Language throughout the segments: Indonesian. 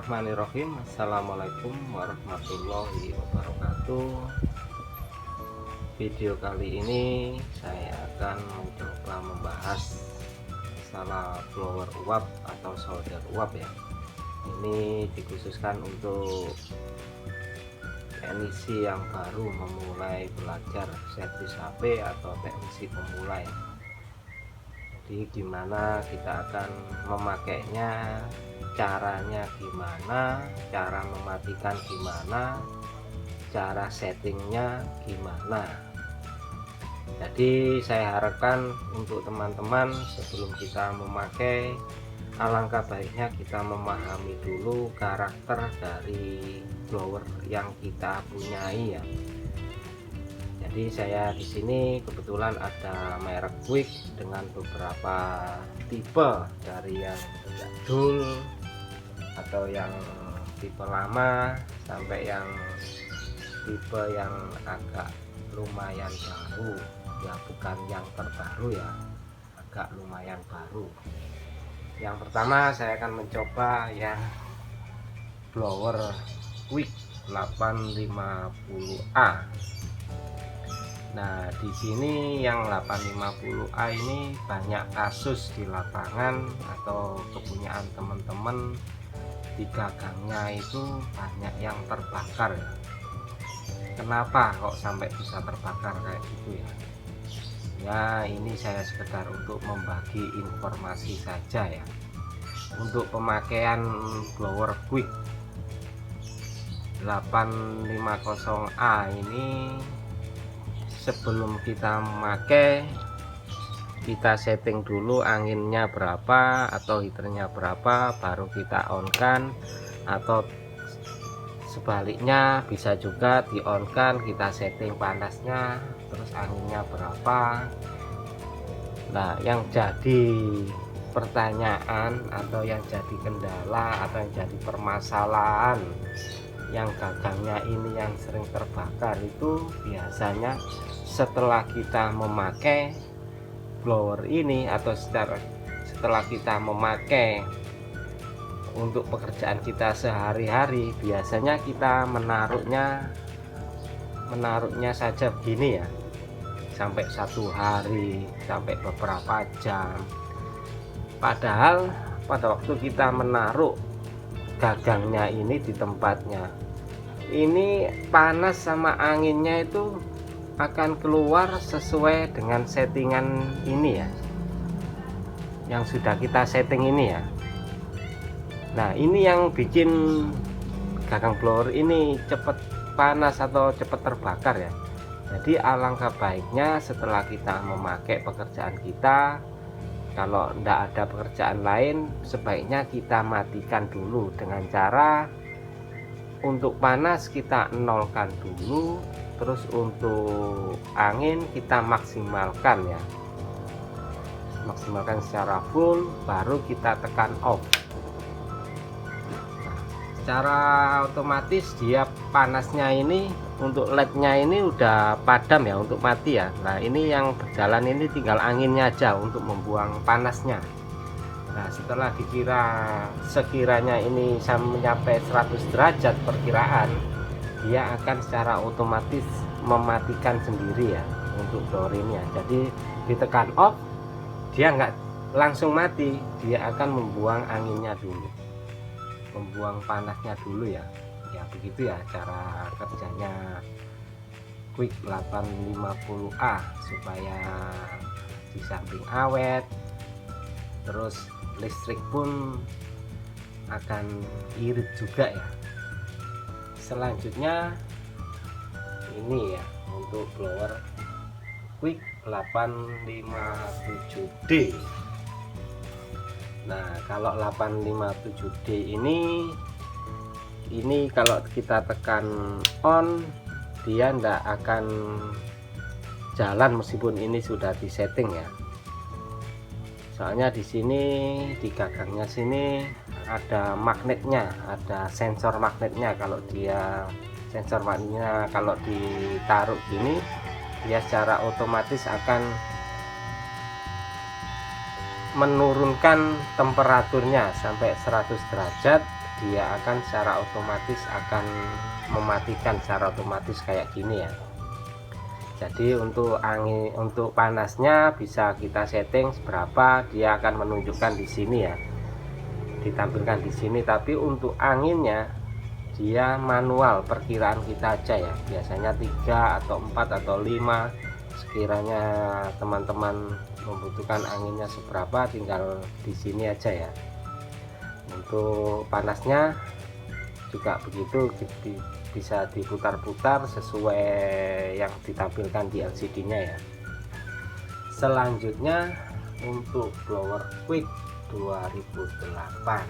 Bismillahirrahmanirrahim. Assalamualaikum warahmatullahi wabarakatuh. Video kali ini saya akan mencoba membahas masalah blower uap atau solder uap ya. Ini dikhususkan untuk teknisi yang baru memulai belajar servis HP atau teknisi pemula ya. Jadi gimana kita akan memakainya, caranya gimana, cara mematikan gimana, cara settingnya gimana. Jadi saya harapkan untuk teman-teman sebelum kita memakai, alangkah baiknya kita memahami dulu karakter dari blower yang kita punyai ya. Jadi saya di sini kebetulan ada merek Quick dengan beberapa tipe, dari yang jadul atau yang tipe lama sampai yang tipe yang agak lumayan baru ya, bukan yang terbaru ya, agak lumayan baru. Yang pertama saya akan mencoba yang blower Quick 850A. Nah, di sini yang 850A ini banyak kasus di lapangan atau kepunyaan teman-teman, di gagangnya itu banyak yang terbakar ya. Kenapa kok sampai bisa terbakar kayak gitu ya? Ya, ini saya sekedar untuk membagi informasi saja ya. Untuk pemakaian blower Quick 850A ini, sebelum kita memakai, kita setting dulu anginnya berapa atau heaternya berapa, baru kita on kan, atau sebaliknya bisa juga di on kan, kita setting panasnya terus anginnya berapa. Nah, yang jadi pertanyaan atau yang jadi kendala atau yang jadi permasalahan yang gagangnya ini yang sering terbakar itu biasanya setelah kita memakai blower ini, atau setelah kita memakai untuk pekerjaan kita sehari-hari, biasanya kita menaruhnya saja begini ya, sampai 1 hari, sampai beberapa jam. Padahal pada waktu kita menaruh gagangnya ini di tempatnya, ini panas sama anginnya itu akan keluar sesuai dengan settingan ini ya, yang sudah kita setting ini ya. Nah, ini yang bikin gagang blower ini cepat panas atau cepat terbakar ya. Jadi alangkah baiknya setelah kita memakai pekerjaan kita, kalau tidak ada pekerjaan lain, sebaiknya kita matikan dulu dengan cara untuk panas kita nolkan dulu, terus untuk angin kita maksimalkan ya, maksimalkan secara full, baru kita tekan off. Nah, secara otomatis dia panasnya ini untuk LED-nya ini udah padam ya, untuk mati ya. Nah, ini yang berjalan ini tinggal anginnya aja untuk membuang panasnya. Nah, setelah sekiranya ini sampai 100 derajat perkiraan, dia akan secara otomatis mematikan sendiri ya untuk blower ini ya. Jadi ditekan off, dia nggak langsung mati, dia akan membuang anginnya dulu, membuang panasnya dulu ya. Ya begitu ya cara kerjanya Quick 850A, supaya di samping awet, terus listrik pun akan irit juga ya. Selanjutnya ini ya, untuk blower Quick 857D. Nah, kalau 857D ini kalau kita tekan on, dia ndak akan jalan meskipun ini sudah disetting ya. Soalnya di sini, di gagangnya sini ada magnetnya, ada sensor magnetnya. Kalau dia sensor magnetnya kalau ditaruh gini, dia secara otomatis akan menurunkan temperaturnya sampai 100 derajat, dia akan secara otomatis akan mematikan secara otomatis kayak gini ya. Jadi untuk angin, untuk panasnya bisa kita setting seberapa, dia akan menunjukkan di sini ya, ditampilkan di sini. Tapi untuk anginnya dia manual, perkiraan kita aja ya, biasanya 3 atau 4 atau 5, sekiranya teman-teman membutuhkan anginnya seberapa tinggal di sini aja ya. Untuk panasnya juga begitu, bisa diputar-putar sesuai yang ditampilkan di LCD-nya ya. Selanjutnya untuk blower quick 2008.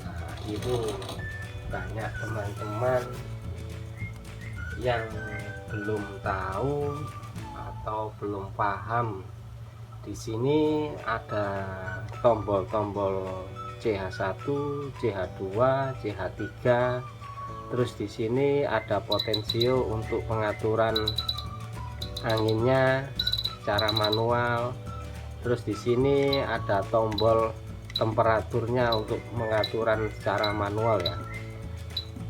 Nah, ini banyak teman-teman yang belum tahu atau belum paham. Di sini ada tombol-tombol CH1, CH2, CH3. Terus di sini ada potensio untuk pengaturan anginnya secara manual. Terus di sini ada tombol temperaturnya untuk pengaturan secara manual ya.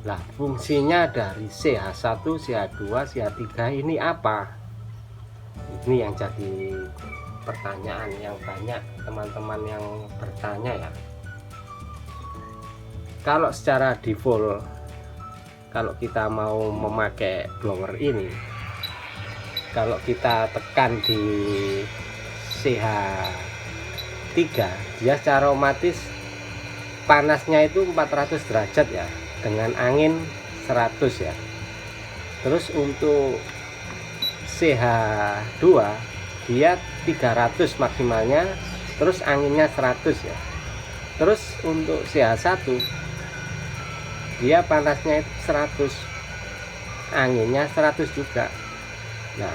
Lah, fungsinya dari CH1, CH2, CH3 ini apa? Ini yang jadi pertanyaan yang banyak teman-teman yang bertanya ya. Kalau secara default, kalau kita mau memakai blower ini, kalau kita tekan di CH3, dia secara otomatis panasnya itu 400 derajat ya, dengan angin 100 ya. Terus untuk CH2 dia 300 maksimalnya, terus anginnya 100 ya. Terus untuk CH1 dia panasnya 100, anginnya 100 juga. Nah,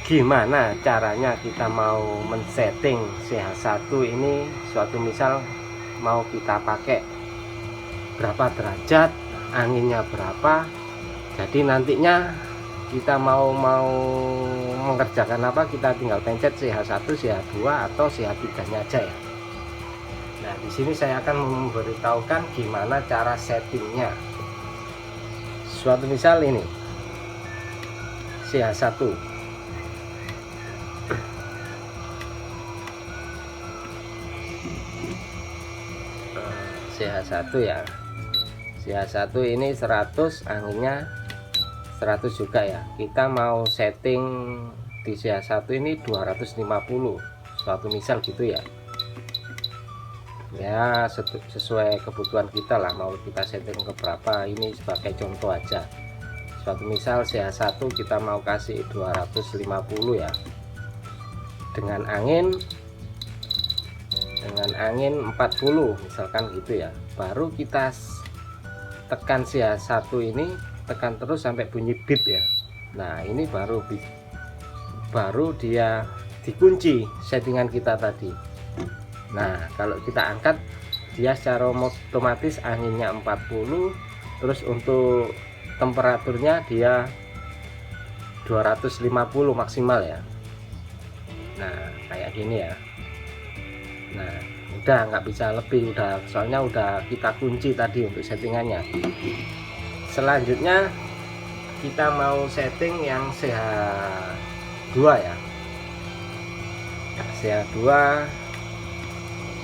gimana caranya kita mau men-setting CH1 ini? Suatu misal mau kita pakai berapa derajat, anginnya berapa, jadi nantinya kita mau mengerjakan apa, kita tinggal pencet CH1, CH2 atau CH3 nya aja ya. Nah, di sini saya akan memberitahukan gimana cara settingnya. Suatu misal ini CH1, CH1 ya. CH1 ini 100, anginnya 100 juga ya. Kita mau setting di CH1 ini 250, suatu misal gitu ya. Ya, sesuai kebutuhan kita lah, mau kita setting ke berapa, ini sebagai contoh aja. Suatu misal CH1 kita mau kasih 250 ya, dengan angin 40 misalkan gitu ya. Baru kita tekan CH1 ini, tekan terus sampai bunyi beep ya. Nah, ini baru dia dikunci settingan kita tadi. Nah, kalau kita angkat, dia secara otomatis anginnya 40, terus untuk temperaturnya dia 250 maksimal ya. Nah, kayak gini ya. Nah, udah nggak bisa lebih, udah, soalnya udah kita kunci tadi untuk settingannya. Selanjutnya kita mau setting yang CH2 ya. CH2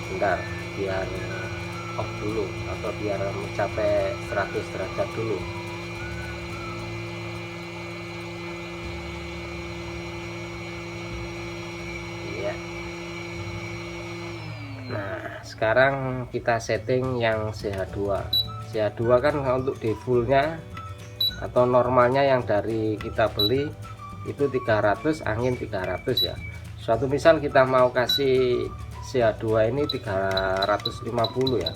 bentar, biar off dulu atau biar mencapai 100 derajat dulu. Ya. Nah, sekarang kita setting yang CH2. CH2 kan untuk defaultnya atau normalnya yang dari kita beli itu 300, angin 300 ya. Suatu misal kita mau kasih CH2 ini 350 ya.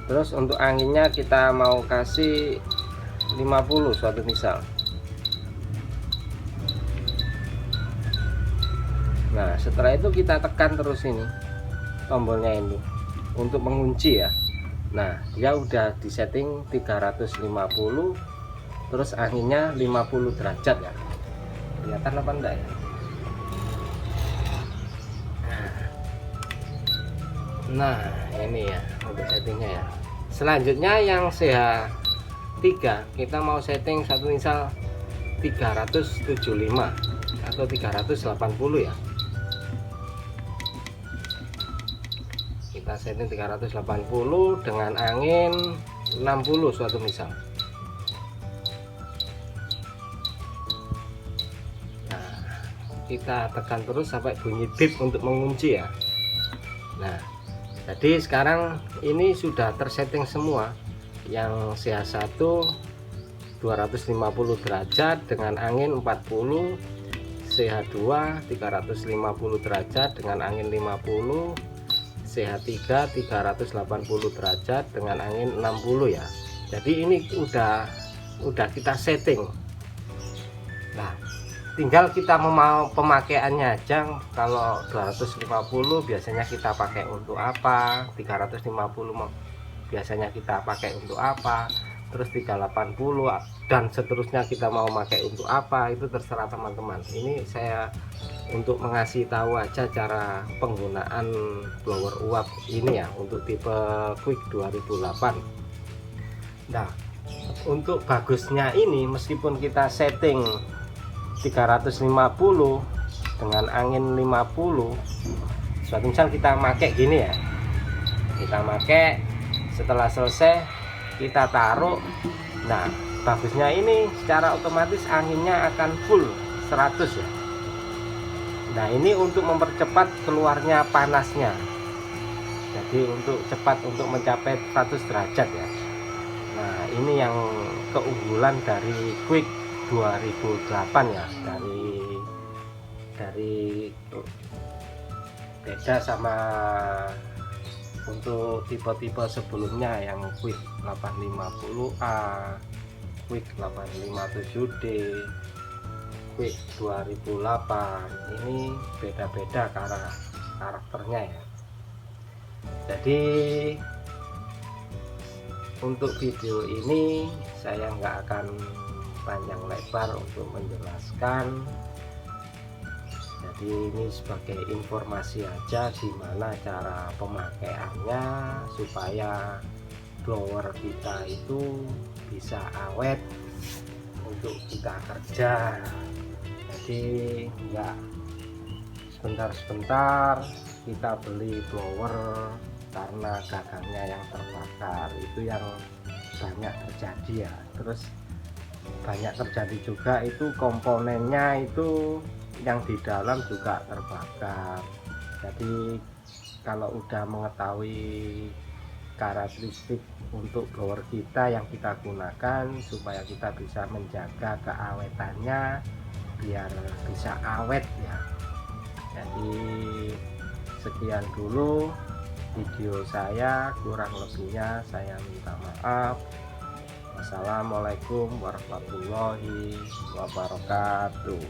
Terus untuk anginnya kita mau kasih 50 suatu misal. Nah, setelah itu kita tekan terus ini tombolnya ini untuk mengunci ya. Nah, dia udah disetting 350, terus anginnya 50 derajat ya. Kelihatan apa enggak ya? Nah ini ya untuk settingnya ya. Selanjutnya yang CH3 kita mau setting satu misal 375 atau 380 ya. Kita setting 380 dengan angin 60 suatu misal. Nah kita tekan terus sampai bunyi bip untuk mengunci ya. Nah jadi sekarang ini sudah tersetting semua. Yang CH1 250 derajat dengan angin 40, CH2 350 derajat dengan angin 50, CH3 380 derajat dengan angin 60 ya. Jadi ini udah kita setting. Nah tinggal kita mau pemakaiannya aja. Kalau 250 biasanya kita pakai untuk apa, 350 biasanya kita pakai untuk apa, terus 380 dan seterusnya kita mau pakai untuk apa, itu terserah teman-teman. Ini saya untuk mengasih tahu aja cara penggunaan blower uap ini ya untuk tipe Quick 2008. Nah untuk bagusnya ini meskipun kita setting 350 dengan angin 50, suatu misal kita pakai gini ya, kita pakai, setelah selesai kita taruh. Nah bagusnya ini secara otomatis anginnya akan full 100 ya. Nah ini untuk mempercepat keluarnya panasnya, jadi untuk cepat untuk mencapai 100 derajat ya. Nah ini yang keunggulan dari Quick 2008 ya, dari beda sama untuk tipe-tipe sebelumnya yang Quick 850A, Quick 857D, Quick 2008. Ini beda-beda karakternya ya. Jadi untuk video ini saya nggak akan panjang lebar untuk menjelaskan. Jadi ini sebagai informasi aja gimana cara pemakaiannya supaya blower kita itu bisa awet untuk kita kerja. Jadi enggak sebentar-sebentar kita beli blower karena gagangnya yang terbakar, itu yang banyak terjadi ya. Terus banyak terjadi juga itu komponennya itu yang di dalam juga terbakar. Jadi kalau udah mengetahui karakteristik untuk blower kita yang kita gunakan supaya kita bisa menjaga keawetannya biar bisa awet ya. Jadi sekian dulu video saya, kurang lebihnya saya minta maaf. Wassalamualaikum warahmatullahi wabarakatuh.